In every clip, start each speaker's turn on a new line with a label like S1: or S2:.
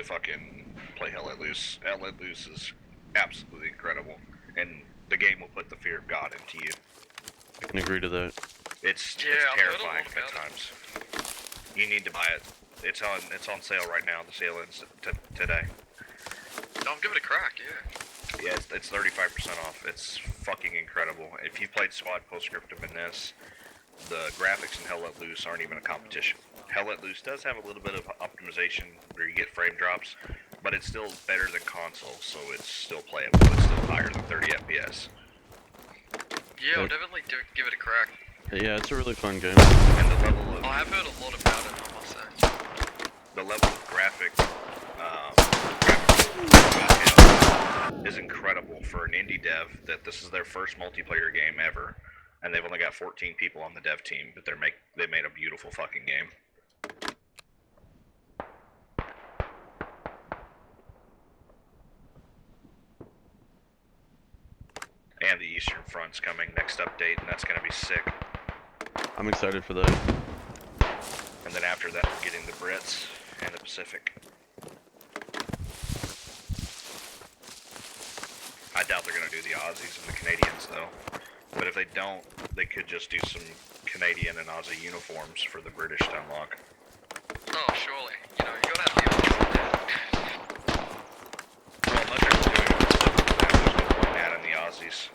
S1: fucking play Hell Let Loose. Hell Let Loose is absolutely incredible, and the game will put the fear of God into you.
S2: I can agree to that.
S1: It's
S3: I've heard a
S1: terrifying
S3: lot
S1: at
S3: about
S1: times. You need to buy it. It's on sale right now. The sale ends today.
S3: I'll give it a crack, yeah.
S1: Yeah, it's 35% off. It's fucking incredible. If you played Squad Postscriptum in this, the graphics in Hell Let Loose aren't even a competition. Hell Let Loose does have a little bit of optimization where you get frame drops, but it's still better than console, so it's still playable. It's still higher than 30 FPS.
S3: Yeah, I'll definitely give it a crack.
S2: Yeah, it's a really fun game.
S1: And the level of
S3: I have heard a lot about it, I must say.
S1: the level of graphical detail is incredible for an indie dev that this is their first multiplayer game ever, and they've only got 14 people on the dev team, but they made a beautiful fucking game. And the Eastern Front's coming next update, and that's gonna be sick.
S2: I'm excited for that.
S1: And then after that, we're getting the Brits and the Pacific. I doubt they're gonna do the Aussies and the Canadians though. But if they don't, they could just do some Canadian and Aussie uniforms for the British to unlock.
S3: Oh, surely. You know, you gotta have the option.
S1: Well, unless they're doing a Pacific map, there's no point in adding the Aussies.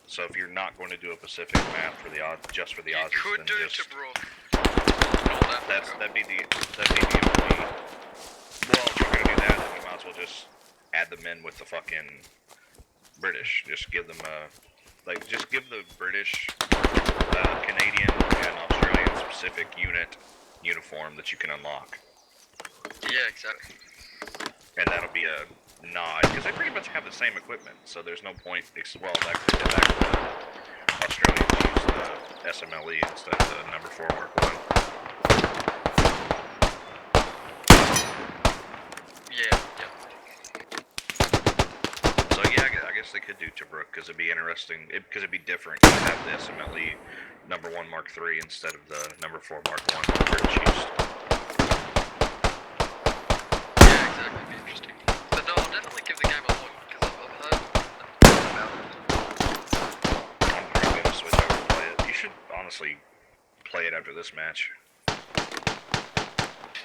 S1: So if you're not going to do a Pacific map for the just for the Aussies,
S3: You could
S1: then
S3: do
S1: just
S3: Tobruk.
S1: that'd be the only. Well, if you're gonna do that, then you might as well just add them in with the fucking British. Just give them just give the British, Canadian, and Australian specific uniform that you can unlock,
S3: Yeah, exactly.
S1: and that'll be a nod because they pretty much have the same equipment. So there's no point. Well, actually, the Australians use the SMLE instead of the number 4 Mark 1.
S3: Yeah.
S1: So yeah, I guess they could do Tobruk because it'd be interesting. Because it'd be different to have the SMLE number 1 Mark 3 instead of the number 4 Mark 1 British used.
S3: Yeah, exactly. It'd be interesting. But no, I'll definitely give the game a look because I've heard about it.
S1: I'm probably gonna switch over and play it. You should honestly play it after this match.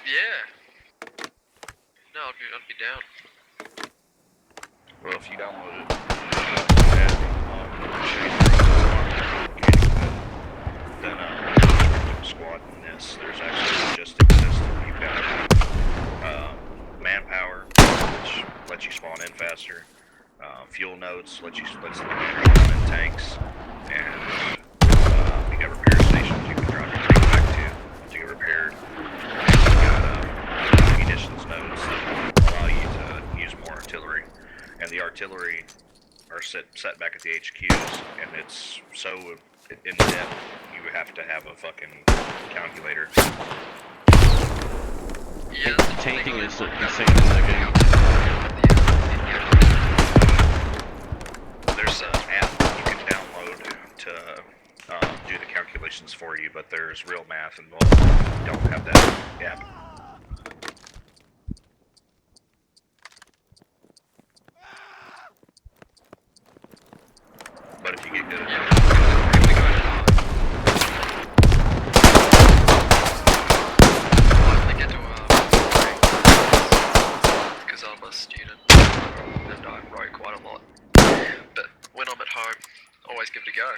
S3: Yeah. No, I'd be down.
S1: Well, if you download it, then Squad in this, there's actually logistics system. You've got manpower, which lets you spawn in faster. Fuel nodes lets the commander spawn in tanks, and you got repair stations you can drop your tank back to get repaired. And you got munitions nodes that allow you to use more artillery. And the artillery are set back at the HQs, and it's so in depth you have to have a fucking calculator.
S3: Yeah,
S2: The tanking is insane in that game.
S1: There's an app you can download to do the calculations for you, but there's real math involved. You don't have that app. But if you get good at it,
S3: because I'm a student and I write quite a lot. But when I'm at home, I always give it a go.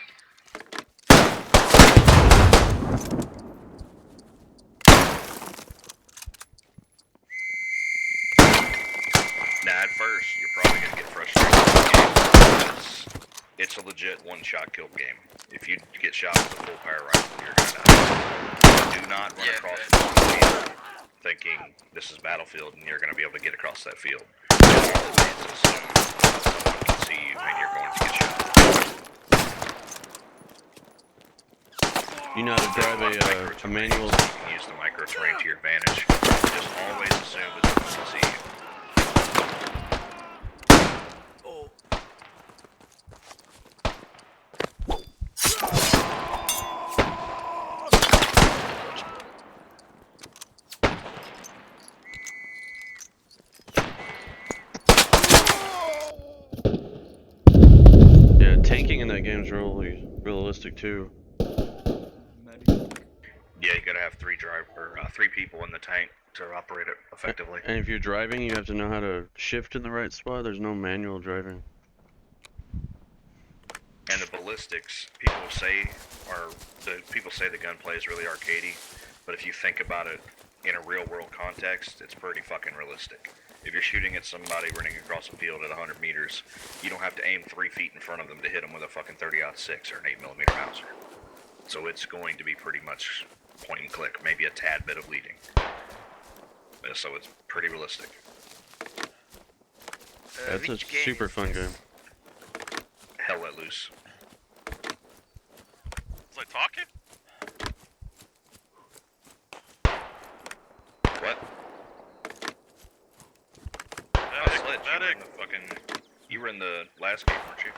S1: now at first you're probably gonna get frustrated with the game because it's a legit one-shot kill game. If you get shot with a full power rifle, you're gonna die. Do not run across the field thinking this is Battlefield and you're gonna be able to get across that field. It's assumed someone can see you and you're going to get shot.
S2: You know how to drive a manual.
S1: You can use the micro terrain to your advantage. Just always assume that someone can see you.
S2: in that game's really realistic too.
S1: Yeah, you gotta have three people in the tank to operate it effectively.
S2: And if you're driving, you have to know how to shift in the right spot. There's no manual driving.
S1: And the ballistics, people say the gunplay is really arcadey, but if you think about it in a real world context, it's pretty fucking realistic. If you're shooting at somebody running across a field at 100 meters, you don't have to aim 3 feet in front of them to hit them with a fucking 30-06 or an 8mm Mauser. So it's going to be pretty much point and click, maybe a tad bit of leading. So it's pretty realistic.
S2: That's a super fun game.
S1: Hell let loose.
S4: Was I talking?
S1: What?
S4: Medic,
S1: You were in the last game, weren't you?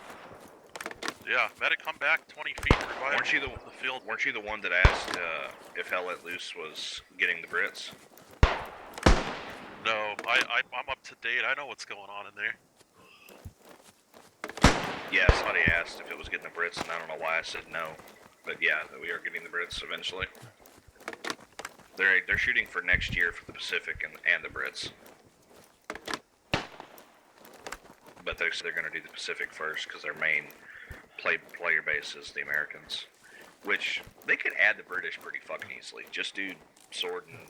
S4: yeah, medic, come back 20 feet and revive
S1: Weren't you
S4: me to the field?
S1: Weren't you the one that asked if Hell Let Loose was getting the Brits?
S4: No, I'm up to date. I know what's going on in there.
S1: Yeah, somebody asked if it was getting the Brits, and I don't know why I said no. But yeah, we are getting the Brits eventually. They're shooting for next year for the Pacific and the Brits. But they're going to do the Pacific first because their main player base is the Americans. Which, they could add the British pretty fucking easily. Just do Sword and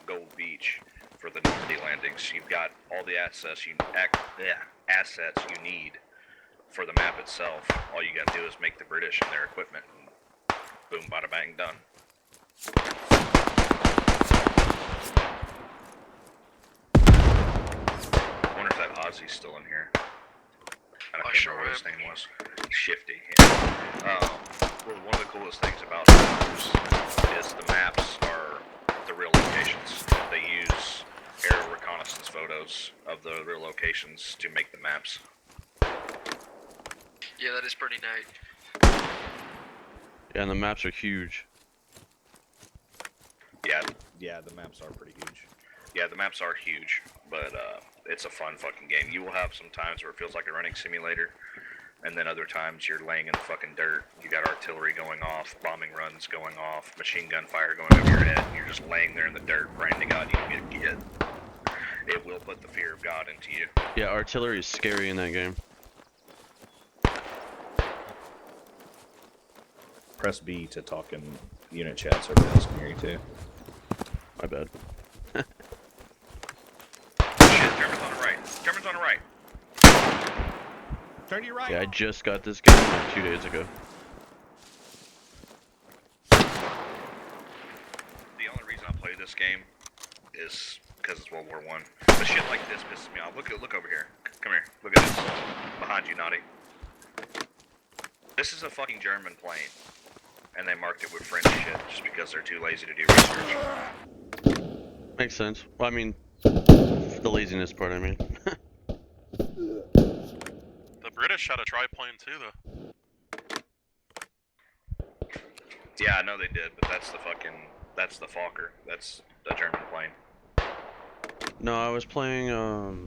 S1: Gold Beach for the Normandy landings. You've got all the assets you need for the map itself. All you gotta do is make the British and their equipment, and boom, bada bang, done. I wonder if that Aussie's still in here. I don't
S3: sure
S1: remember what his
S3: am.
S1: name was. Shifty. Yeah. Well, one of the coolest things about those is the maps are the real locations. They use aerial reconnaissance photos of the real locations to make the maps.
S3: Yeah, that is pretty neat.
S2: Yeah, and the maps are huge.
S5: Yeah, the maps are pretty huge.
S1: Yeah, the maps are huge, but it's a fun fucking game. You will have some times where it feels like a running simulator, and then other times you're laying in the fucking dirt. You got artillery going off, bombing runs going off, machine gun fire going over your head, and you're just laying there in the dirt, praying to God you don't get hit. It will put the fear of God into you.
S2: Yeah, artillery is scary in that game.
S5: Press B to talk in unit chat so everybody else can hear you too.
S2: My bad.
S1: Shit, German's on the right. German's on the right.
S5: Turn to your right.
S2: Yeah, I just got this game like 2 days ago.
S1: The only reason I play this game is because it's World War One. But shit like this pisses me off. Look over here. Come here. Look at this. Behind you, Naughty. This is a fucking German plane. And they marked it with French shit just because they're too lazy to do research.
S2: Makes sense. Well, I mean, the laziness part, I mean.
S4: The British had a triplane too, though.
S1: Yeah, I know they did, but that's the Fokker. That's a German plane.
S2: No, I was playing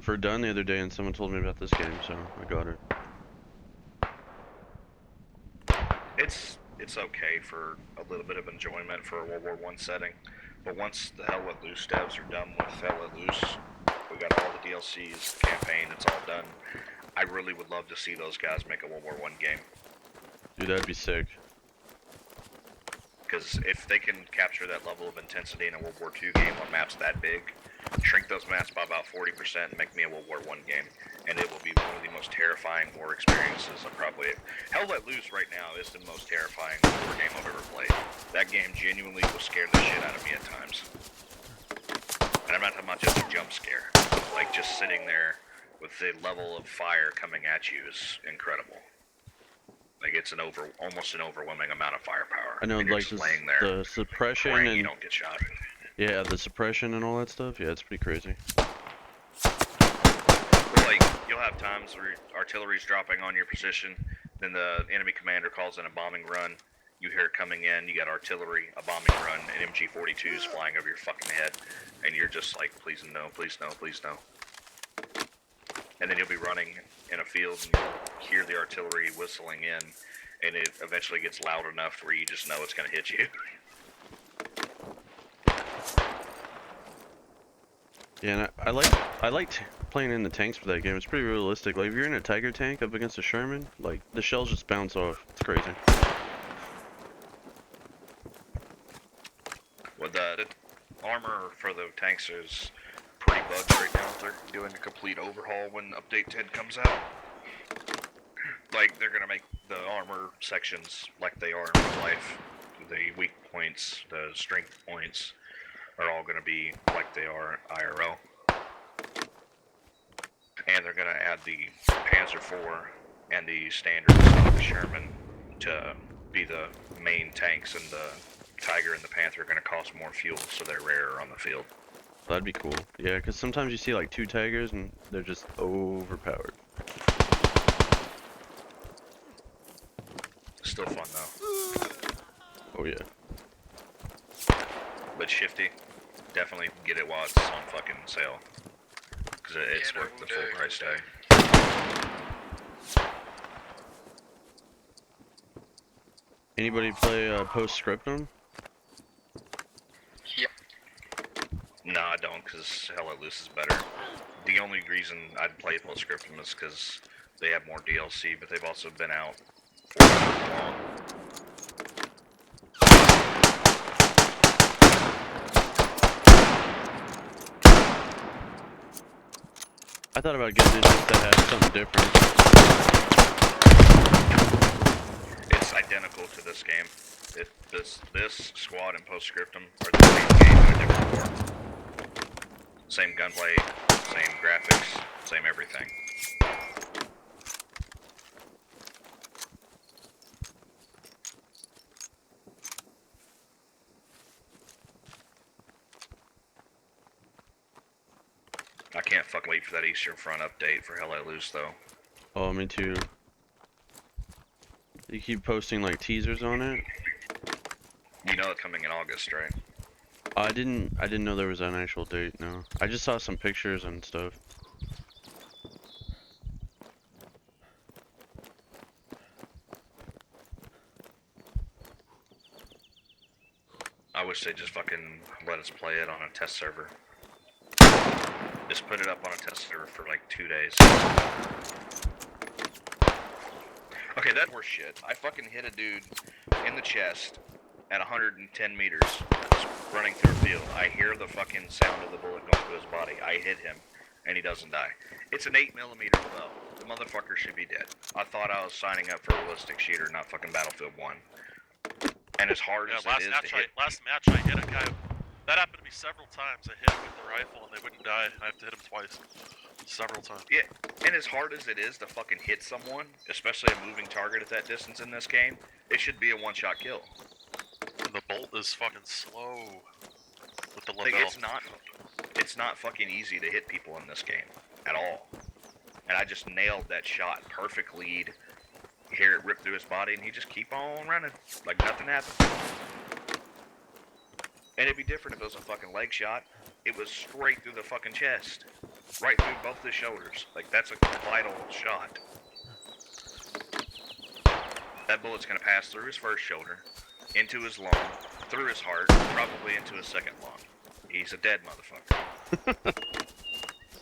S2: Verdun the other day and someone told me about this game, so I got it.
S1: It's okay for a little bit of enjoyment for a World War One setting, but once the Hell Let Loose devs are done with Hell Let Loose, we got all the DLCs, the campaign, it's all done. I really would love to see those guys make a World War One game.
S2: Dude, that'd be sick.
S1: Because if they can capture that level of intensity in a World War II game on maps that big, shrink those maps by about 40% and make me a World War I game, and it will be one of the most terrifying war experiences I've probably... Hell Let Loose right now is the most terrifying war game I've ever played. That game genuinely will scare the shit out of me at times. And I'm not talking about just a jump scare. Like, just sitting there with the level of fire coming at you is incredible. Like, it's almost an overwhelming amount of firepower.
S2: I know,
S1: and you're
S2: like
S1: just laying there,
S2: the suppression
S1: praying you
S2: and
S1: don't get shot.
S2: yeah, the suppression and all that stuff. Yeah, it's pretty crazy.
S1: But like, you'll have times where artillery's dropping on your position, then the enemy commander calls in a bombing run. You hear it coming in, you got artillery, a bombing run, and MG-42s flying over your fucking head, and you're just like, please no, please no, please no. and then you'll be running in a field and you'll hear the artillery whistling in, and it eventually gets loud enough where you just know it's going to hit you.
S2: Yeah, and I liked playing in the tanks for that game. It's pretty realistic. Like if you're in a Tiger tank up against a Sherman, like the shells just bounce off. It's crazy.
S1: Well, the armor for the tanks is pretty bugged right now. They're doing a complete overhaul when Update 10 comes out. Like, they're gonna make the armor sections like they are in real life. The weak points, the strength points, are all gonna be like they are IRL. And they're gonna add the Panzer IV and the standard stock Sherman to be the main tanks, and the Tiger and the Panther are gonna cost more fuel, so they're rarer on the field.
S2: That'd be cool. Yeah, because sometimes you see like 2 Tigers and they're just overpowered.
S1: Still fun though.
S2: Oh yeah.
S1: But Shifty, definitely get it while it's on fucking sale. Because it's
S3: Yeah, no,
S1: worth the
S3: we'll
S1: full
S3: do,
S1: price
S3: we'll
S1: tag.
S2: Anybody play Postscriptum?
S3: Yep.
S1: No, I don't, because Hell Let Loose is better. The only reason I'd play Postscriptum is because they have more DLC, but they've also been out for so long.
S2: I thought about getting it just to have something different.
S1: It's identical to this game. This squad and Postscriptum are the same game in a different form. Same gunplay, same graphics, same everything. I can't fucking wait for that Eastern Front update for Hell Let Loose, though.
S2: Oh, me too. You keep posting like teasers on it?
S1: You know it's coming in August, right?
S2: I didn't know there was an actual date, no. I just saw some pictures and stuff.
S1: I wish they'd just fucking let us play it on a test server. Just put it up on a test server for like 2 days. Okay, that's worse shit. I fucking hit a dude in the chest at 110 meters, just running through a field. I hear the fucking sound of the bullet going through his body. I hit him, and he doesn't die. It's an 8mm bow. The motherfucker should be dead. I thought I was signing up for Realistic Shooter, not fucking Battlefield 1. And as hard
S4: Yeah,
S1: as it is to hit...
S4: last match I hit a guy. That happened to me several times. I hit him with the rifle and they wouldn't die. I have to hit him twice. Several times.
S1: Yeah, and as hard as it is to fucking hit someone, especially a moving target at that distance in this game, it should be a one-shot kill.
S4: And the bolt is fucking slow with the
S1: Like,
S4: lapel.
S1: it's not fucking easy to hit people in this game at all. And I just nailed that shot, perfect lead. You hear it rip through his body, and he just keep on running like nothing happened. And it'd be different if it was a fucking leg shot. It was straight through the fucking chest, right through both the shoulders. Like, that's a vital shot. That bullet's gonna pass through his first shoulder, into his lung, through his heart, probably into his second lung. He's a dead motherfucker.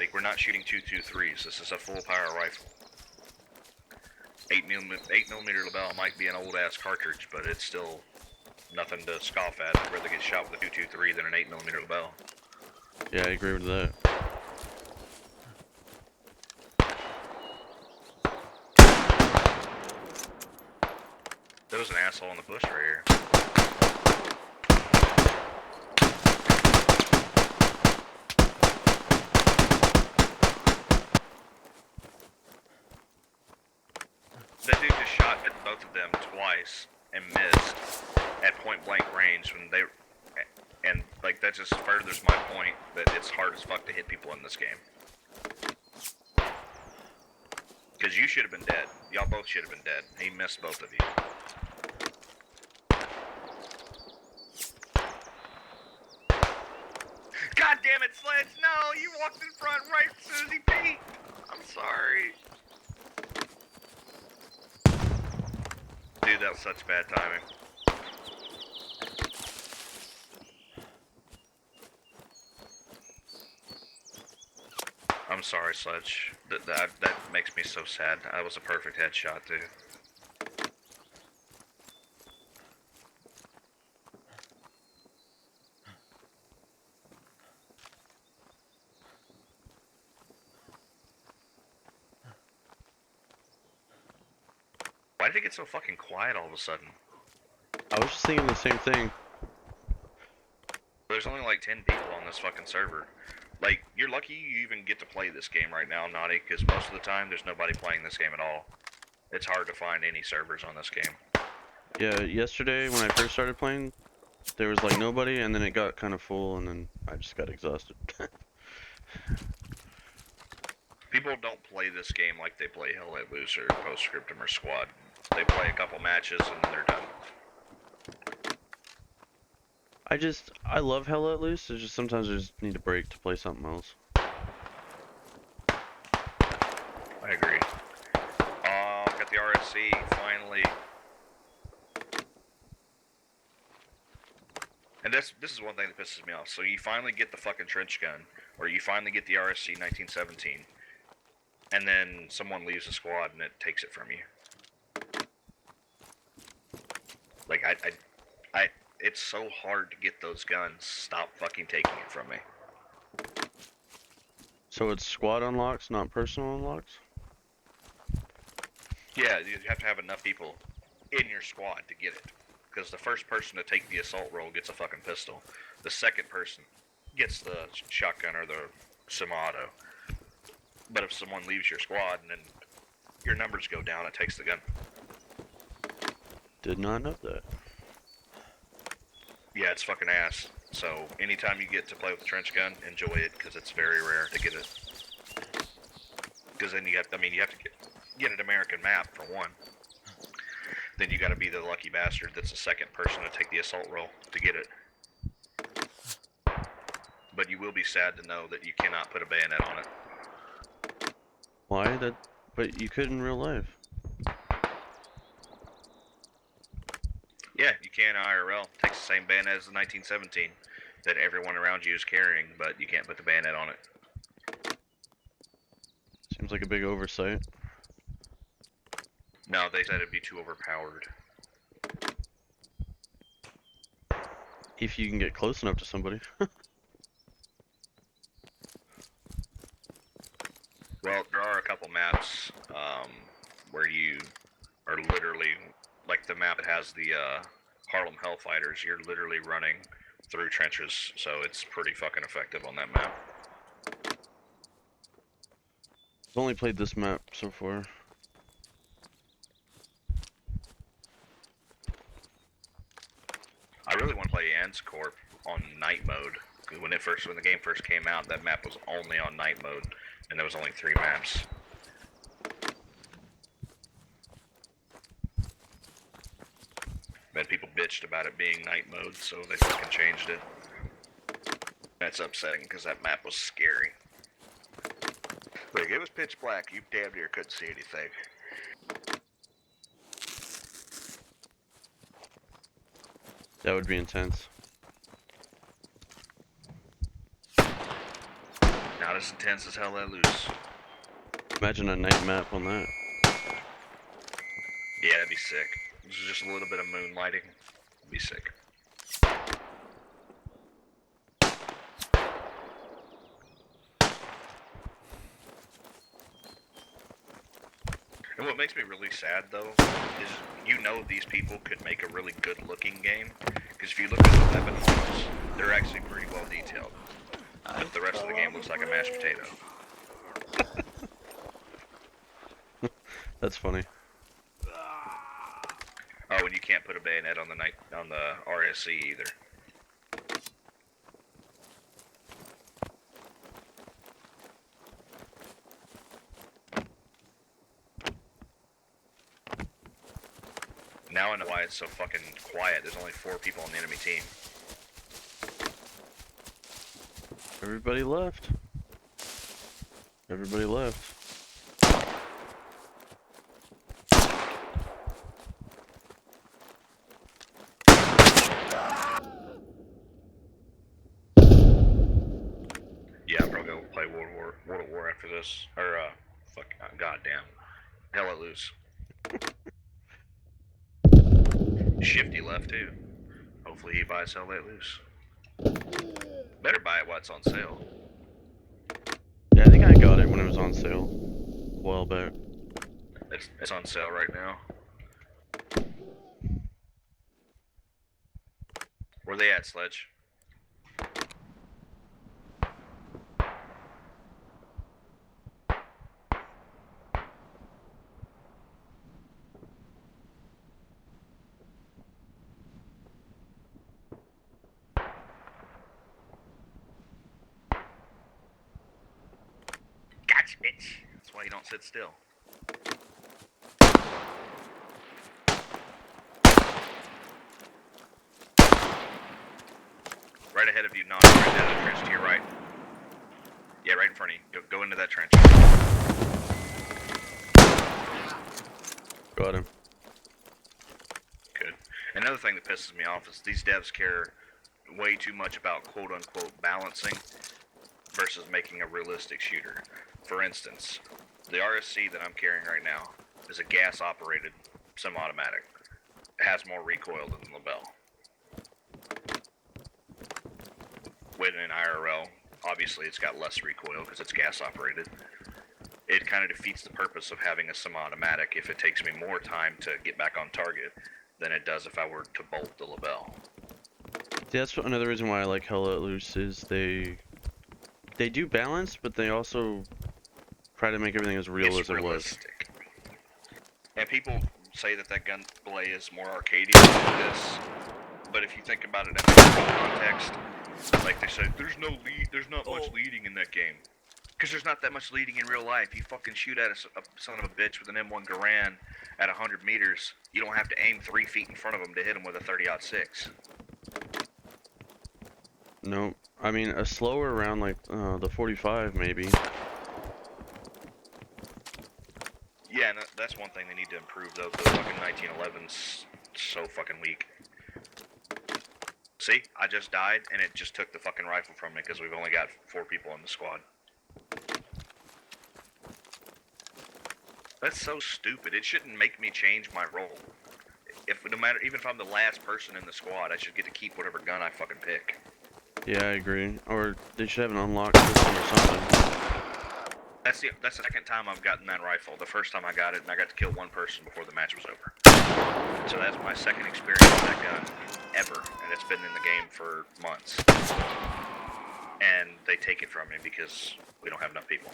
S1: Like, we're not shooting 223s. This is a full power rifle. 8mm Lebel might be an old ass cartridge, but it's still nothing to scoff at. I'd rather get shot with a 223 than an 8mm Lebel.
S2: Yeah, I agree with that.
S1: There was an asshole in the bush right here. That dude just shot at both of them twice and missed at point blank range when they, and like that just furthers my point that it's hard as fuck to hit people in this game. Because you should have been dead. Y'all both should have been dead. He missed both of you. God damn it, Sledge! No, you walked in front right as soon as he peeked. I'm sorry. such bad timing. I'm sorry, Sledge. That makes me so sad. That was a perfect headshot, dude. Why did it get so fucking quiet all of a sudden?
S2: I was just thinking the same thing.
S1: There's only like 10 people on this fucking server. Like, you're lucky you even get to play this game right now, Naughty, because most of the time there's nobody playing this game at all. It's hard to find any servers on this game.
S2: Yeah, yesterday when I first started playing, there was like nobody, and then it got kind of full, and then I just got exhausted.
S1: People don't play this game like they play Hell Let Loose or Postscriptum or Squad. They play a couple matches and then they're done.
S2: I love Hell Let Loose, it's just sometimes I just need a break to play something else.
S1: I agree. Got the RSC finally. And this is one thing that pisses me off. So you finally get the fucking trench gun, or you finally get the RSC 1917, and then someone leaves the squad and it takes it from you. Like it's so hard to get those guns. Stop fucking taking it from me.
S2: So it's squad unlocks, not personal unlocks?
S1: Yeah, you have to have enough people in your squad to get it. Because the first person to take the assault role gets a fucking pistol. The second person gets the shotgun or the semi-auto. But if someone leaves your squad and then your numbers go down, it takes the gun.
S2: Did not know that.
S1: Yeah, it's fucking ass. So anytime you get to play with the trench gun, enjoy it because it's very rare to get it. Because then you have to get an American map for one. Then you got to be the lucky bastard that's the second person to take the assault role to get it. But you will be sad to know that you cannot put a bayonet on it.
S2: Why? But you could in real life.
S1: Yeah, you can IRL. Takes the same bayonet as the 1917 that everyone around you is carrying, but you can't put the bayonet on it.
S2: Seems like a big oversight.
S1: No, they said it'd be too overpowered.
S2: If you can get close enough to somebody.
S1: Well, there are a couple maps where you are literally, like the map that has the Harlem Hellfighters, you're literally running through trenches, so it's pretty fucking effective on that map.
S2: I've only played this map so far.
S1: I really want to play Ants Corp on night mode. Cause when the game first came out, that map was only on night mode, and there was only 3 maps. Then people bitched about it being night mode, so they fucking changed it. That's upsetting because that map was scary. Look, it was pitch black. You damn near couldn't see anything.
S2: That would be intense.
S1: Not as intense as Hell Let Loose.
S2: Imagine a night map on that.
S1: Yeah, that'd be sick. Just a little bit of moonlighting. It'd be sick. And what makes me really sad, though, is these people could make a really good-looking game. Because if you look at the weapon models, they're actually pretty well detailed. But the rest of the game looks like a mashed potato.
S2: That's funny.
S1: Oh, and you can't put a bayonet on the RSC either. Now I know why it's so fucking quiet. There's only 4 people on the enemy team.
S2: Everybody left. Everybody left.
S1: World at War after this. Or, fuck, goddamn. Hell let loose. Shifty left too. Hopefully he buys Hell let loose. Better buy it while it's on sale.
S2: Yeah, I think I got it when it was on sale. A while back.
S1: It's on sale right now. Where they at, Sledge? Gotcha, bitch. That's why you don't sit still. Right ahead of you, not right down the trench to your right. Yeah, right in front of you. Go into that trench.
S2: Got him.
S1: Good. Another thing that pisses me off is these devs care way too much about quote-unquote balancing versus making a realistic shooter. For instance, the RSC that I'm carrying right now is a gas-operated semi-automatic. It has more recoil than the LaBelle. When in IRL, obviously it's got less recoil because it's gas-operated. It kind of defeats the purpose of having a semi-automatic if it takes me more time to get back on target than it does if I were to bolt the LaBelle.
S2: Yeah, that's another reason why I like Hell Let Loose is they do balance, but they also try to make everything as real
S1: It's
S2: as it was.
S1: realistic. And people say that gunplay is more arcadey than this, but if you think about it in the context, like they say, there's not much leading in that game. Because there's not that much leading in real life. You fucking shoot at a son of a bitch with an M1 Garand at 100 meters. You don't have to aim 3 feet in front of them to hit them with a 30-06.
S2: No, I mean a slower round like the 45 maybe.
S1: Yeah, and that's one thing they need to improve though. The fucking 1911's so fucking weak. See, I just died and it just took the fucking rifle from me because we've only got 4 people in the squad. That's so stupid. It shouldn't make me change my role. Even if I'm the last person in the squad, I should get to keep whatever gun I fucking pick.
S2: Yeah, I agree. Or they should have an unlock system or something.
S1: That's the second time I've gotten that rifle. The first time I got it, and I got to kill 1 person before the match was over. So that's my second experience with that gun ever, and it's been in the game for months. And they take it from me because we don't have enough people.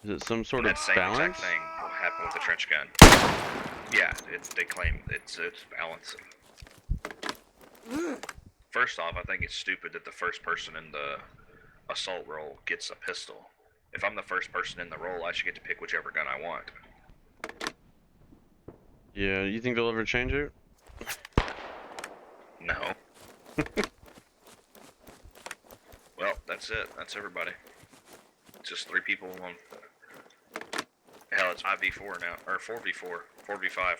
S2: Is it some sort
S1: And
S2: of
S1: that same
S2: balance?
S1: exact thing will happen with the trench gun. Yeah, they claim it's balance. First off, I think it's stupid that the first person in the assault role gets a pistol. If I'm the first person in the role, I should get to pick whichever gun I want.
S2: Yeah, you think they'll ever change it?
S1: No. Well, that's it. That's everybody. It's just 3 people on. Hell, it's 5v4 now, or 4v4, 4v5.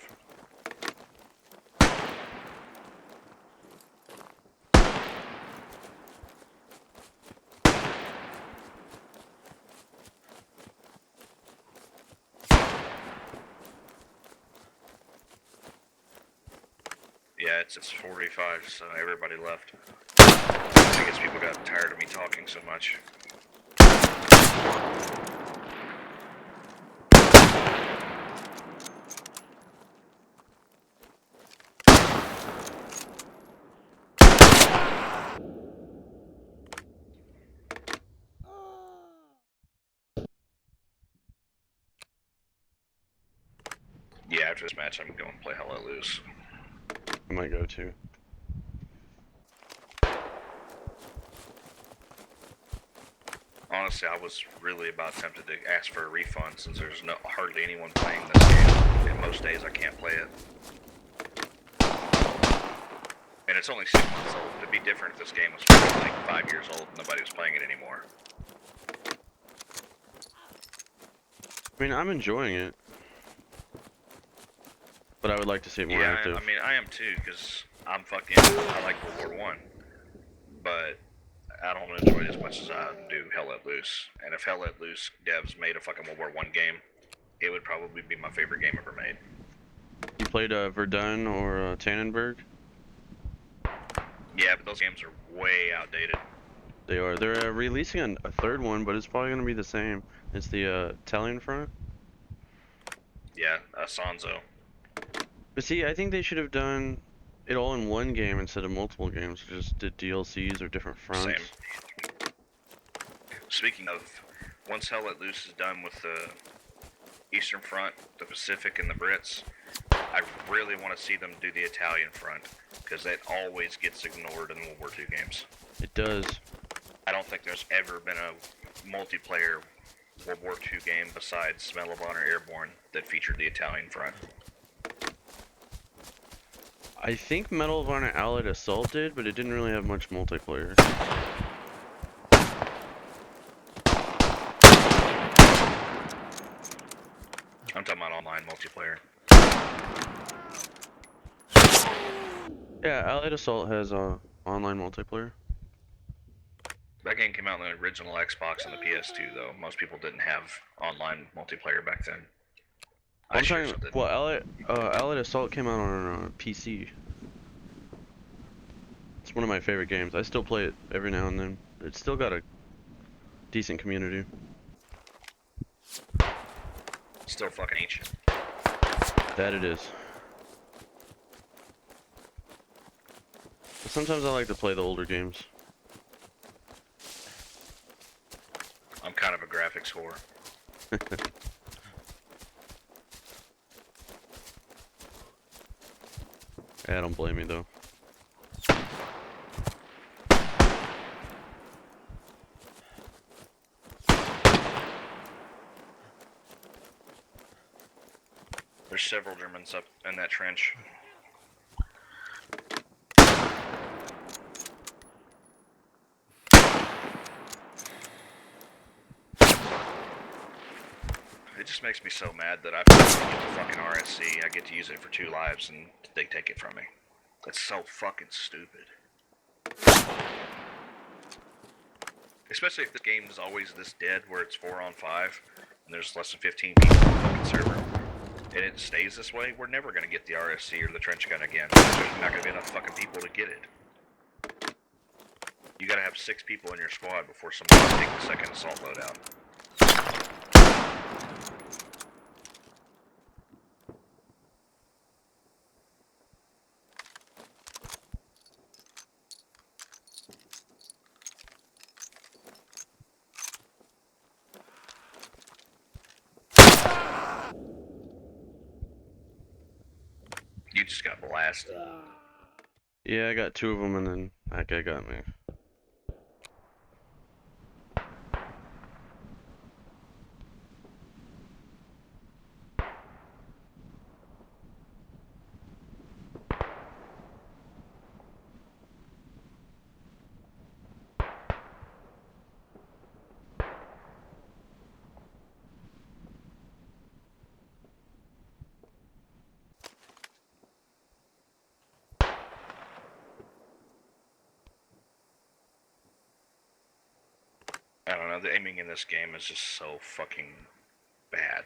S1: Yeah, it's 45, so everybody left. I guess people got tired of me talking so much. Yeah, after this match, I'm going to play Hell Let Loose.
S2: I might go to.
S1: Honestly, I was really about tempted to ask for a refund since there's hardly anyone playing this game, and most days I can't play it. And it's only 6 months old. It'd be different if this game was like 5 years old and nobody was playing it anymore.
S2: I mean, I'm enjoying it. But I would like to see it more
S1: Yeah,
S2: active.
S1: I mean, I am too, because I like World War I. But I don't enjoy it as much as I do Hell Let Loose. And if Hell Let Loose devs made a fucking World War One game, it would probably be my favorite game ever made.
S2: You played Verdun or Tannenberg?
S1: Yeah, but those games are way outdated.
S2: They are. They're releasing a third one, but it's probably gonna be the same. It's the Italian front.
S1: Yeah, Sanzo.
S2: But see, I think they should have done it all in one game instead of multiple games. Just did DLCs or different fronts.
S1: Same. Speaking of, once Hell Let Loose is done with the Eastern Front, the Pacific, and the Brits, I really want to see them do the Italian Front, because that always gets ignored in World War II games.
S2: It does.
S1: I don't think there's ever been a multiplayer World War II game besides Medal of Honor Airborne that featured the Italian Front.
S2: I think Medal of Honor Allied Assault did, but it didn't really have much multiplayer.
S1: I'm talking about online multiplayer.
S2: Yeah, Allied Assault has online multiplayer.
S1: That game came out on the original Xbox and the PS2, though. Most people didn't have online multiplayer back then.
S2: I'm
S1: sure
S2: talking.
S1: so didn't.
S2: Well, Allied Assault came out on PC. It's one of my favorite games. I still play it every now and then. It's still got a decent community.
S1: Still fucking ancient.
S2: That it is. But sometimes I like to play the older games.
S1: I'm kind of a graphics whore.
S2: Yeah, don't blame me though.
S1: There's several Germans up in that trench. It just makes me so mad that I finally get the fucking RSC. I get to use it for 2 lives and they take it from me. That's so fucking stupid. Especially if the game is always this dead where it's 4 on 5 and there's less than 15 people on the fucking server. And it stays this way, we're never going to get the RSC or the trench gun again. There's not going to be enough fucking people to get it. You got to have 6 people in your squad before somebody can take the second assault loadout. You just got blasted.
S2: Yeah, I got 2 of them, and then that guy got me.
S1: I don't know, the aiming in this game is just so fucking bad.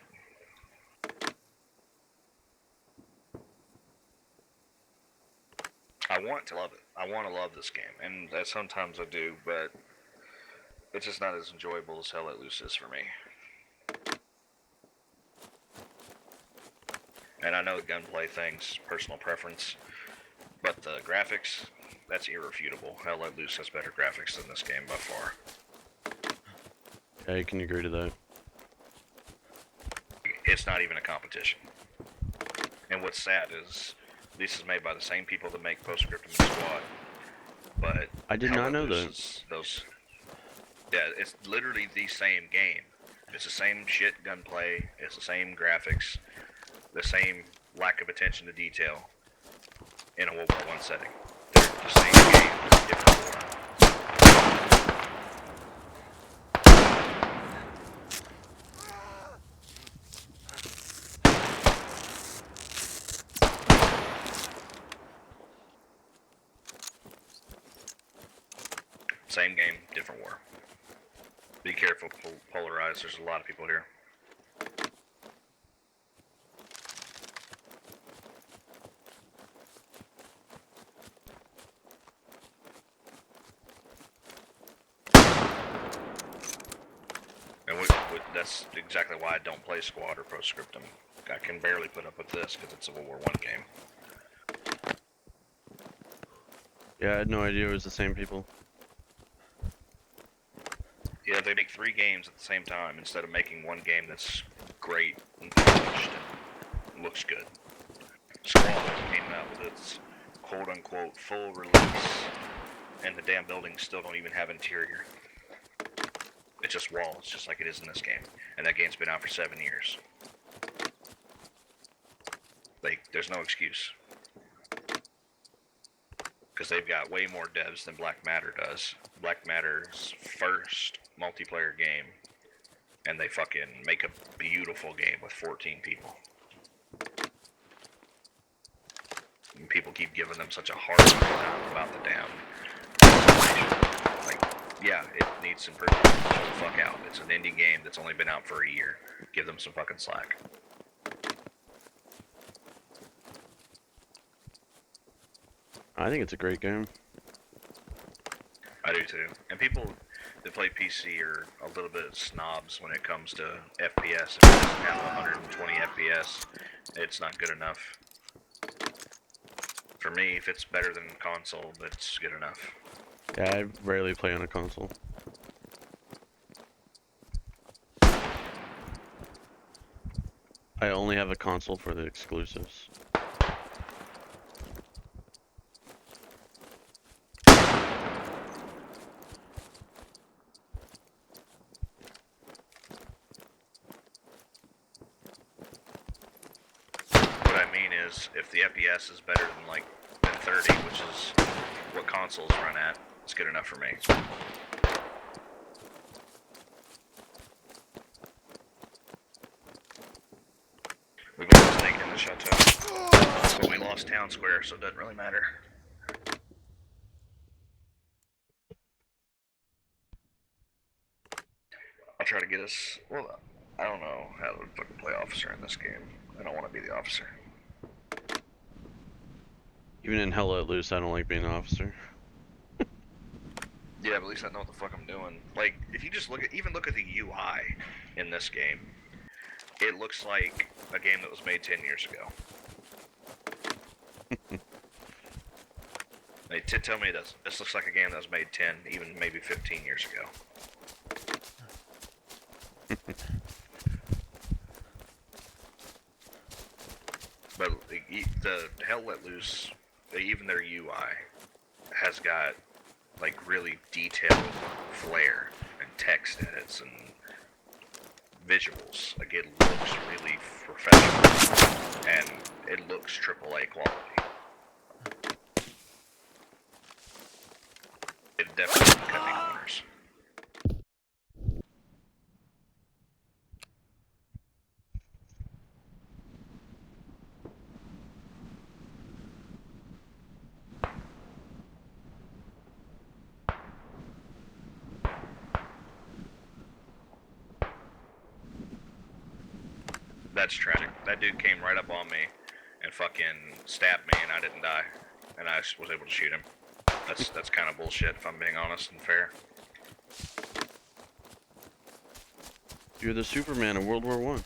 S1: I want to love it. I want to love this game, and sometimes I do, but it's just not as enjoyable as Hell Let Loose is for me. And I know the gunplay thing's personal preference, but the graphics, that's irrefutable. Hell Let Loose has better graphics than this game by far.
S2: Yeah, I can agree to that.
S1: It's not even a competition. And what's sad is this is made by the same people that make Postscriptum and Squad. But
S2: I did
S1: Hell
S2: not
S1: Let
S2: know
S1: Loose
S2: that.
S1: is yeah, it's literally the same game. It's the same shit gunplay. It's the same graphics. The same lack of attention to detail in a World War I setting. They're the same game, different form. Same game, different war. Be careful, polarized. There's a lot of people here. And that's exactly why I don't play squad or proscriptum. I can barely put up with this because it's a World War I game.
S2: Yeah, I had no idea it was the same people.
S1: Yeah, they make 3 games at the same time instead of making one game that's great and polished and looks good. Squad came out with its quote-unquote full release, and the damn buildings still don't even have interior. It's just walls, just like it is in this game. And that game's been out for 7 years. There's no excuse. Because they've got way more devs than Black Matter does. Black Matter's first multiplayer game, and they fucking make a beautiful game with 14 people. And people keep giving them such a hard time about the damn. Like, yeah, it needs some improvement. Chill the fuck out. It's an indie game that's only been out for a year. Give them some fucking slack.
S2: I think it's a great game.
S1: I do too. And people that play PC are a little bit snobs when it comes to FPS. If it doesn't have 120 FPS, it's not good enough. For me, if it's better than console, that's good enough.
S2: Yeah, I rarely play on a console. I only have a console for the exclusives.
S1: What I mean is, if the FPS is better than 30, which is what consoles run at, it's good enough for me. We've almost taken the chateau, but we lost town square, so it doesn't really matter. I'll try to get us. Well, I don't know how to fucking play officer in this game. I don't want to be the officer.
S2: Even in Hell Let Loose, I don't like being an officer.
S1: Yeah, but at least I know what the fuck I'm doing. Like, if you just look at the UI in this game, it looks like a game that was made 10 years ago. Tell me this. This looks like a game that was made 10, even maybe 15 years ago. But the Hell Let Loose, even their UI has got like really detailed flair and text edits and visuals. Like, it looks really professional and it looks AAA quality. It definitely cut me corners. That's tragic. That dude came right up on me and fucking stabbed me, and I didn't die, and I was able to shoot him. That's kind of bullshit, if I'm being honest and fair.
S2: You're the Superman of World War One.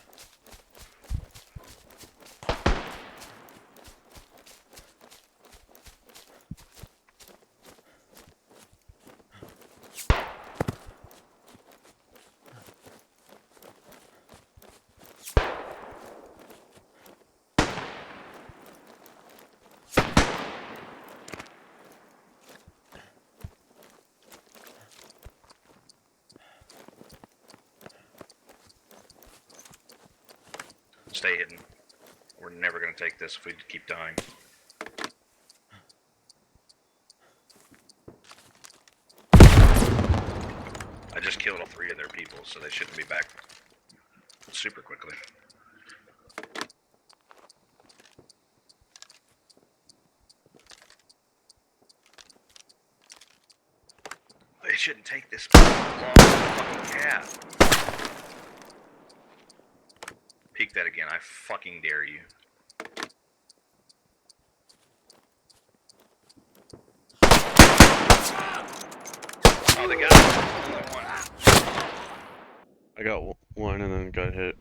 S1: Stay hidden. We're never gonna take this if we keep dying. I just killed all 3 of their people, so they shouldn't be back super quickly. They shouldn't take this long fucking cap. Peek that again. I fucking dare you. Oh, they got only one.
S2: I got one and then got hit.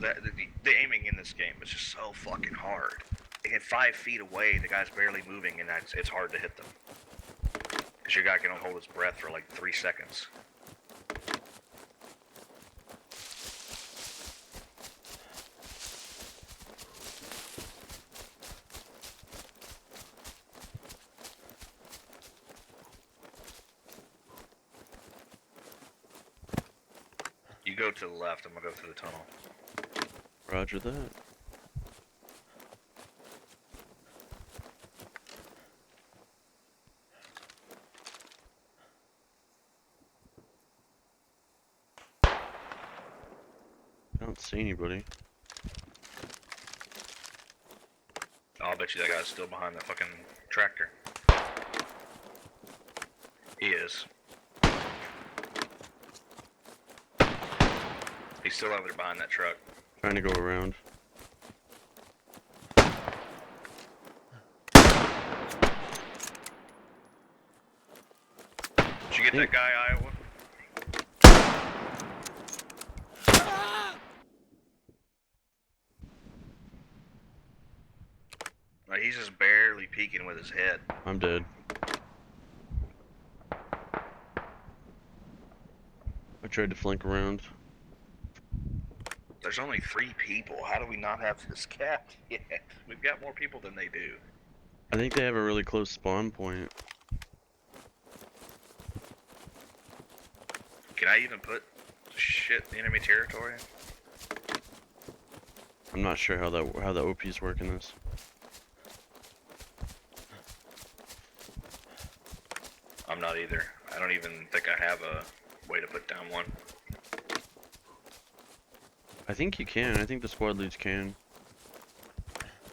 S1: The aiming in this game is just so fucking hard. They get 5 feet away, the guy's barely moving, and it's hard to hit them. Because your guy can only hold his breath for like 3 seconds. You go to the left, I'm gonna go through the tunnel.
S2: Roger that. I don't see anybody.
S1: Oh, I'll bet you that guy's still behind the fucking tractor. He is. He's still over there behind that truck.
S2: Trying to go around.
S1: Did you get that guy, Iowa? No, he's just barely peeking with his head.
S2: I'm dead. I tried to flank around.
S1: There's only 3 people. How do we not have this capped yet? We've got more people than they do.
S2: I think they have a really close spawn point.
S1: Can I even put shit in enemy territory?
S2: I'm not sure how the OPs work in this.
S1: I'm not either. I don't even think I have a way to put down one.
S2: I think you can. I think the squad leads can.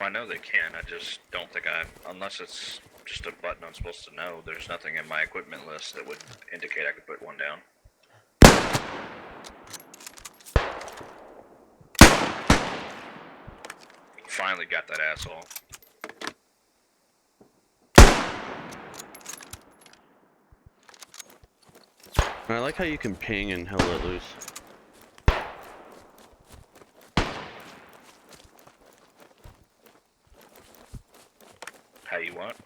S1: I know they can, I just don't think unless it's just a button I'm supposed to know, there's nothing in my equipment list that would indicate I could put one down. Finally got that asshole.
S2: And I like how you can ping and hell let loose.
S1: How you want?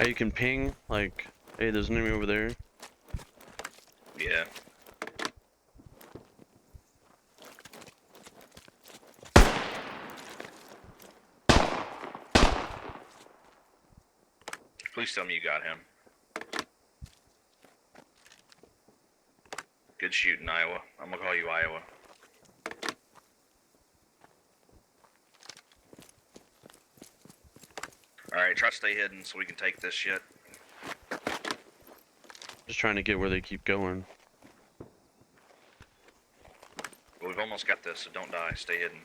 S2: How you can ping, like, hey, there's an enemy over there.
S1: Yeah. Please tell me you got him. Good shooting, Iowa. I'm gonna call you Iowa. Alright, try to stay hidden so we can take this shit.
S2: Just trying to get where they keep going.
S1: But we've almost got this, so don't die. Stay hidden.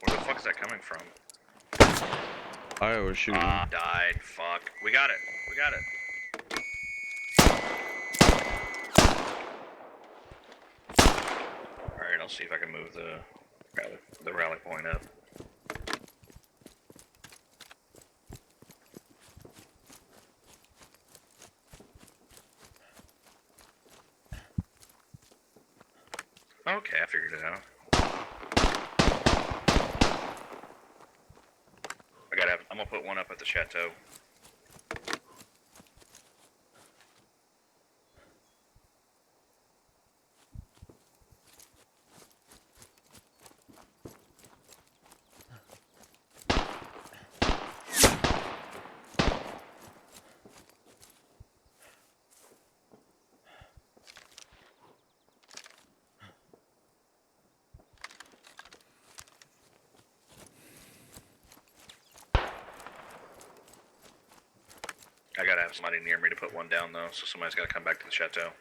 S1: Where the fuck is that coming from?
S2: Iowa shooting.
S1: Ah, died. Fuck. We got it. We got it. Alright, I'll see if I can move the rally point up. Okay, I figured it out. I'm gonna put one up at the chateau. I gotta have somebody near me to put one down though, so somebody's gotta come back to the chateau.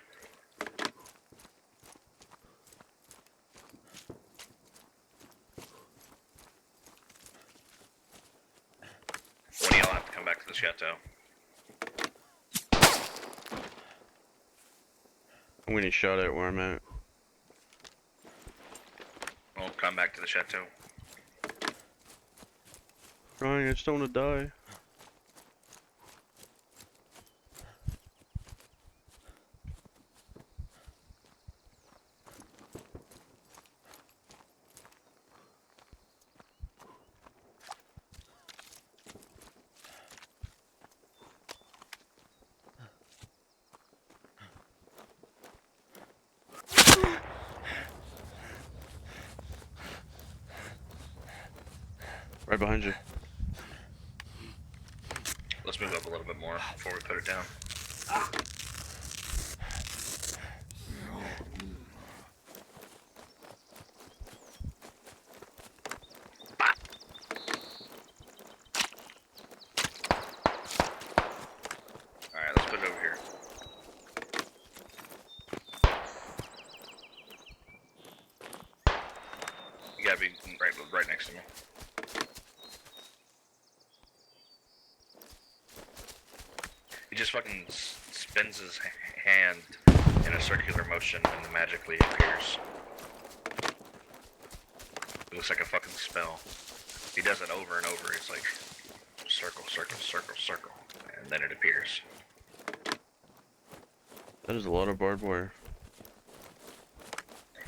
S1: chateau.
S2: I'm getting shot at where I'm at.
S1: We'll come back to the chateau.
S2: Crying, I just don't want to die. Right behind you.
S1: Let's move up a little bit more before we put it down. Alright, let's put it over here. You gotta be right next to me. He just fucking spins his hand in a circular motion and then magically appears. It looks like a fucking spell. He does it over and over. It's like circle, circle, circle, circle, and then it appears.
S2: That is a lot of barbed wire.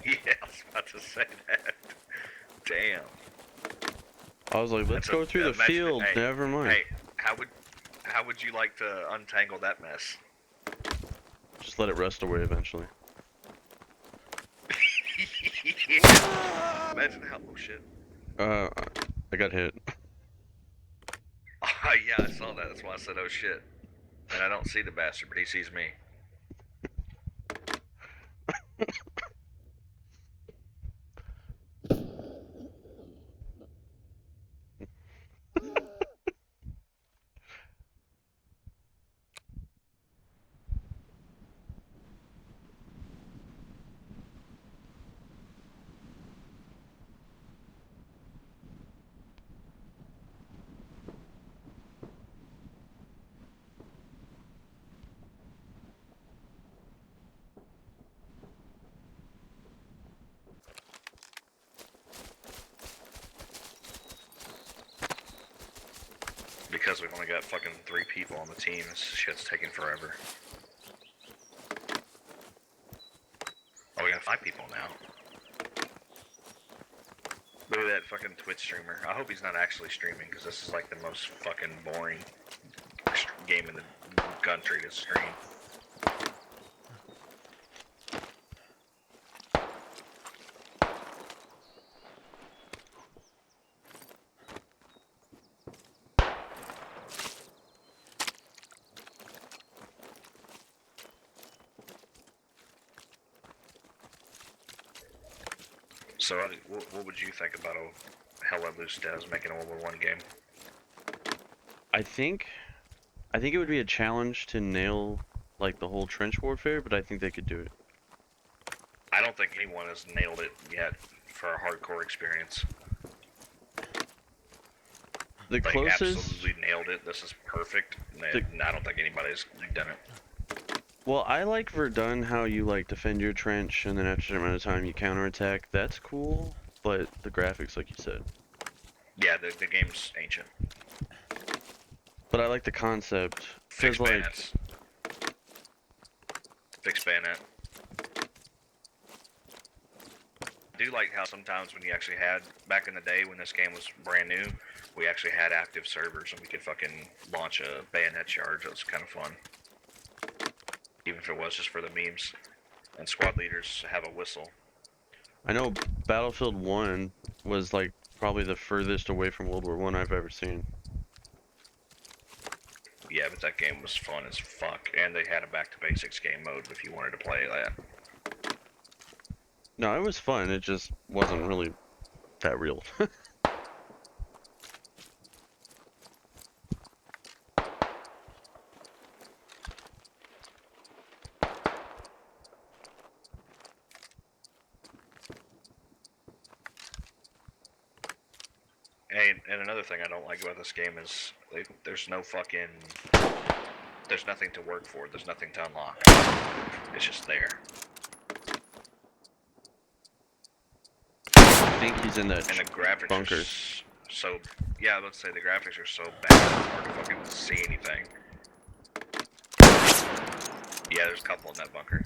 S1: Yeah, I was about to say that. Damn.
S2: I was like, let's
S1: That's
S2: go through the
S1: imagine-
S2: field.
S1: hey,
S2: Never mind.
S1: Hey, how would you like to untangle that mess?
S2: Just let it rust away eventually.
S1: Imagine how. Oh shit.
S2: I got hit.
S1: Oh yeah, I saw that. That's why I said oh shit. And I don't see the bastard, but he sees me. Because we've only got fucking 3 people on the team, this shit's taking forever. Oh, we got 5 people now. Look at that fucking Twitch streamer. I hope he's not actually streaming, because this is like the most fucking boring game in the country to stream. So, what would you think about a Hella Loose Devs making a World War I game?
S2: I think it would be a challenge to nail like the whole trench warfare, but I think they could do it.
S1: I don't think anyone has nailed it yet for a hardcore experience.
S2: The
S1: Like,
S2: closest,
S1: absolutely nailed it. This is perfect. And I don't think anybody's done it.
S2: well, I like Verdun, how you like defend your trench and then after a certain amount of time you counterattack. That's cool, but the graphics, like you said.
S1: Yeah, the game's ancient.
S2: But I like the concept.
S1: Fix
S2: Cause like,
S1: bayonets. Fix bayonet. I do like how sometimes when you actually had, back in the day when this game was brand new, we actually had active servers and we could fucking launch a bayonet charge. That was kind of fun. Even if it was just for the memes. And squad leaders have a whistle.
S2: I know Battlefield 1 was like probably the furthest away from World War I I've ever seen.
S1: Yeah, but that game was fun as fuck. And they had a back to basics game mode if you wanted to play that.
S2: No, it was fun. It just wasn't really that real.
S1: And another thing I don't like about this game is There's no fucking. There's nothing to work for. There's nothing to unlock. It's just there.
S2: I think he's in that
S1: And the graphics
S2: bunker.
S1: are so. Yeah, let's say the graphics are so bad. It's hard to fucking see anything. Yeah, there's a couple in that bunker.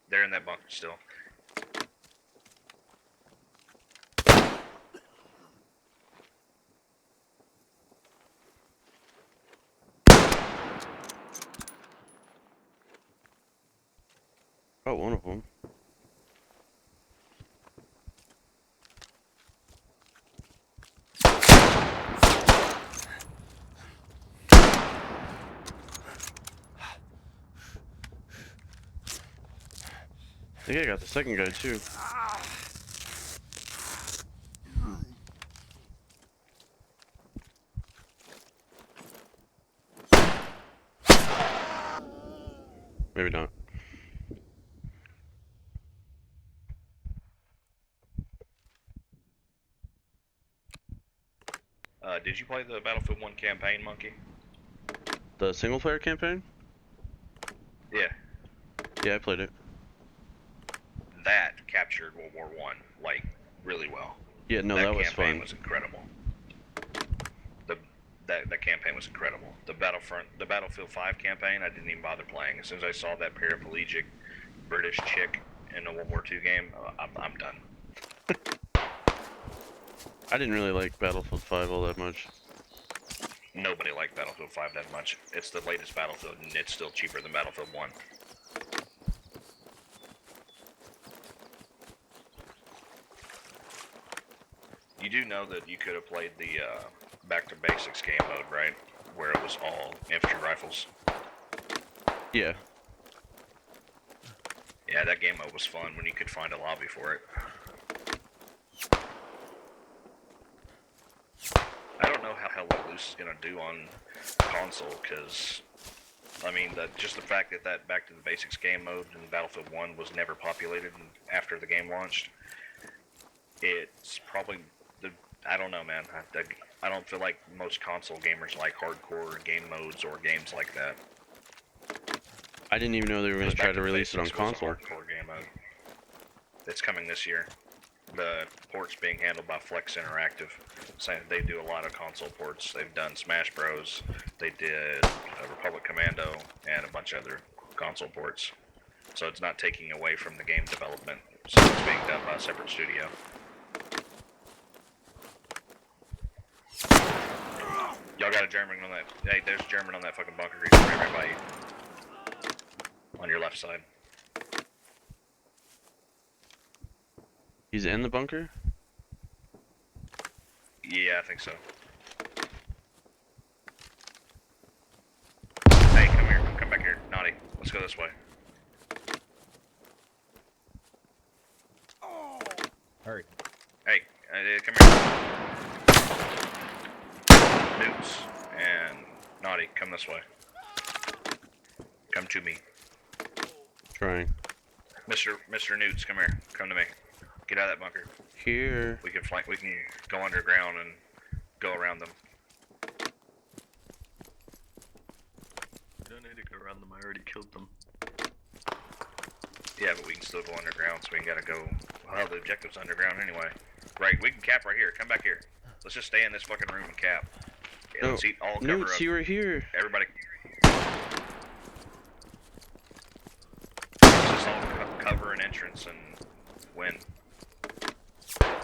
S1: They're in that bunker still.
S2: Oh, one of them. I think I got the second guy too. Maybe not.
S1: Did you play the Battlefield 1 campaign, Monkey?
S2: The single player campaign?
S1: Yeah.
S2: Yeah, I played it.
S1: That captured World War One like really well.
S2: Yeah, no, that was
S1: campaign
S2: fun.
S1: was incredible. That campaign was incredible. The Battlefield 5 campaign, I didn't even bother playing. As soon as I saw that paraplegic British chick in a World War II game, I'm done.
S2: I didn't really like Battlefield 5 all that much.
S1: Nobody liked Battlefield 5 that much. It's the latest Battlefield, and it's still cheaper than Battlefield 1. You do know that you could have played the Back to Basics game mode, right? Where it was all infantry rifles.
S2: Yeah.
S1: Yeah, that game mode was fun when you could find a lobby for it. I don't know how Let Loose is gonna do on console, because I mean, just the fact that Back to the Basics game mode in Battlefield 1 was never populated after the game launched. It's probably I don't know, man. I don't feel like most console gamers like hardcore game modes or games like that.
S2: I didn't even know they were going to try
S1: Back
S2: to
S1: the
S2: release it on
S1: Basics was a
S2: console.
S1: hardcore game mode. It's coming this year. The port's being handled by Flex Interactive. Saying they do a lot of console ports. They've done Smash Bros. They did Republic Commando and a bunch of other console ports. So it's not taking away from the game development. So it's being done by a separate studio. Y'all got a German on that. Hey, there's a German on that fucking bunker. He's right by you. On your left side.
S2: He's in the bunker?
S1: Yeah, I think so. Hey, come here. Come back here. Naughty. Let's go this way.
S5: Hurry.
S1: Hey, come here. Newts and Naughty, come this way. Come to me.
S2: Trying.
S1: Mr. Newts, come here. Come to me. Get out of that bunker.
S2: Here.
S1: We can flank. We can go underground and go around them.
S3: You don't need to go around them, I already killed them.
S1: Yeah, but we can still go underground, so we ain't gotta go. Well, the objective's underground anyway. Right, we can cap right here. Come back here. Let's just stay in this fucking room and cap. Yeah,
S2: No,
S1: let's eat all cover
S2: Newts,
S1: up.
S2: you were here.
S1: Everybody. Let's just all cover an entrance and win.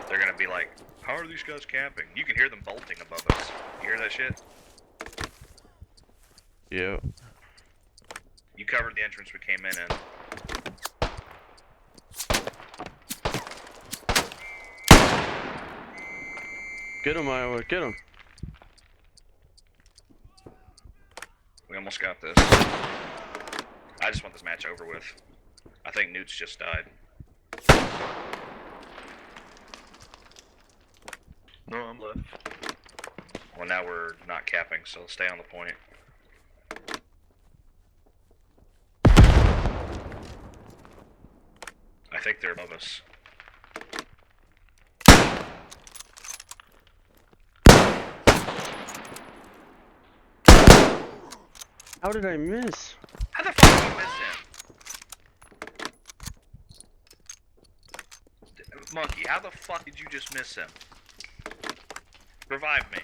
S1: They're gonna be like, how are these guys camping? You can hear them bolting above us. You hear that shit?
S2: Yeah.
S1: You covered the entrance we came in.
S2: Get him, Iowa. Get him.
S1: We almost got this. I just want this match over with. I think Newt's just died.
S3: No, I'm left.
S1: Well, now we're not capping, so stay on the point. I think they're above us.
S2: How did I miss?
S1: How the fuck did you miss him? Monkey, how the fuck did you just miss him? Revive me.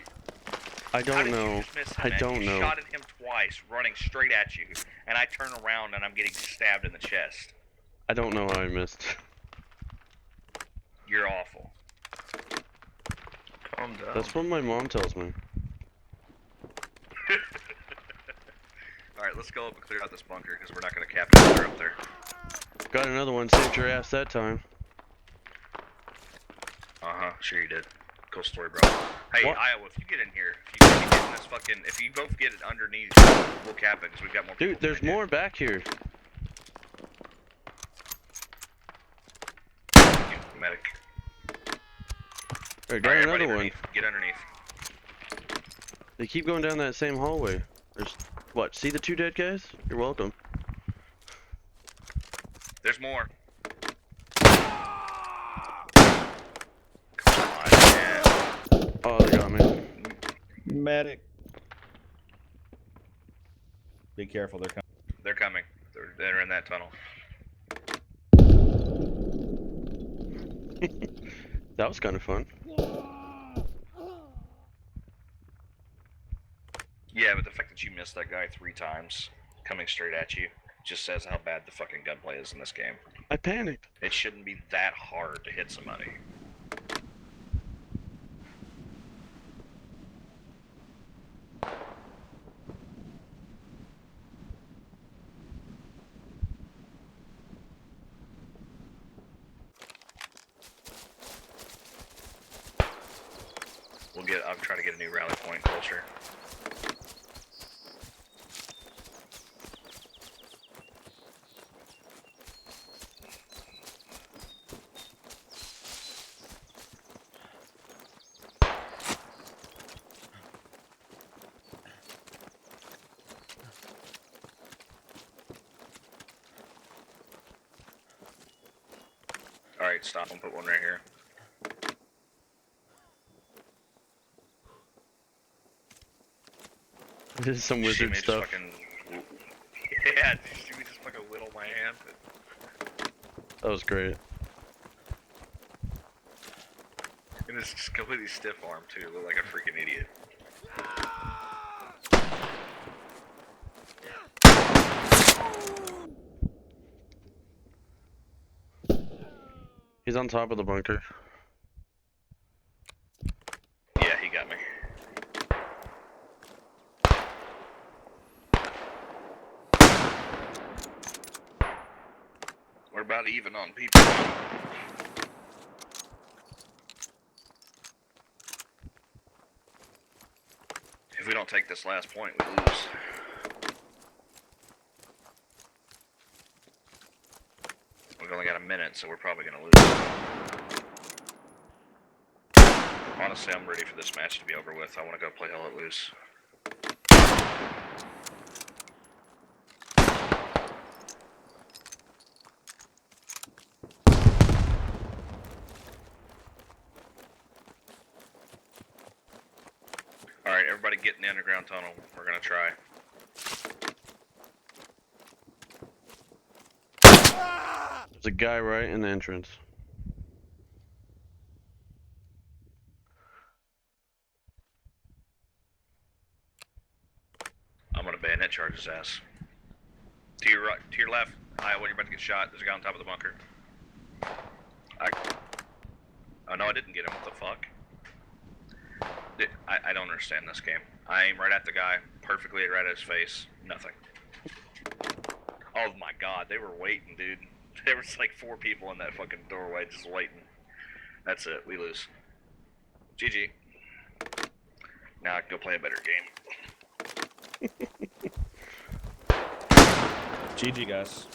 S2: I
S1: How
S2: don't
S1: did you
S2: know.
S1: just miss him,
S2: I
S1: man?
S2: don't
S1: you
S2: know.
S1: shot at him twice, running straight at you, and I turn around and I'm getting stabbed in the chest.
S2: I don't know how I missed.
S1: You're awful.
S3: Calm down.
S2: That's what my mom tells me.
S1: Alright, let's go up and clear out this bunker, because we're not going to cap it up there.
S2: Got another one. Saved your ass that time.
S1: Uh-huh, sure you did. Cool story, bro. Hey,
S2: What?
S1: Iowa, if you get in here, if you both get it underneath, we'll cap it, because we've got more people.
S2: Dude, there's
S1: than you.
S2: more back here.
S1: Medic.
S2: I got
S1: Alright,
S2: another
S1: everybody
S2: one.
S1: underneath. Get underneath.
S2: They keep going down that same hallway. There's what? See the two dead guys? You're welcome.
S1: There's more. Come on, man.
S2: Oh, they got me.
S5: Medic. Be careful, they're coming.
S1: They're coming. They're in that tunnel.
S2: That was kind of fun.
S1: Yeah, but the fact that you missed that guy 3 times, coming straight at you, just says how bad the fucking gunplay is in this game.
S2: I panicked.
S1: It shouldn't be that hard to hit somebody. I'm trying to get a new rally point closer. Alright, stop and put one right here.
S2: This is some
S1: Did you see
S2: wizard
S1: me just
S2: stuff.
S1: fucking... Yeah, did you see me just fucking whittle my hand?
S2: That was great.
S1: And it's just completely stiff arm too, look like a freaking idiot.
S2: He's on top of the bunker.
S1: Yeah, he got me. We're about even on people. If we don't take this last point, we lose. We've only got a minute, so we're probably gonna lose. Honestly, I'm ready for this match to be over with. I want to go play Hell Let Loose. Alright, everybody get in the underground tunnel. We're gonna try.
S2: There's a guy right in the entrance.
S1: I'm gonna bayonet charge his ass. To your right, to your left. Iowa, you're about to get shot. There's a guy on top of the bunker. Oh no, I didn't get him. What the fuck? I don't understand this game. I aim right at the guy, perfectly right at his face. Nothing. Oh my god, they were waiting, dude. There was like 4 people in that fucking doorway just waiting. That's it. We lose. GG. Now I can go play a better game.
S5: GG, guys.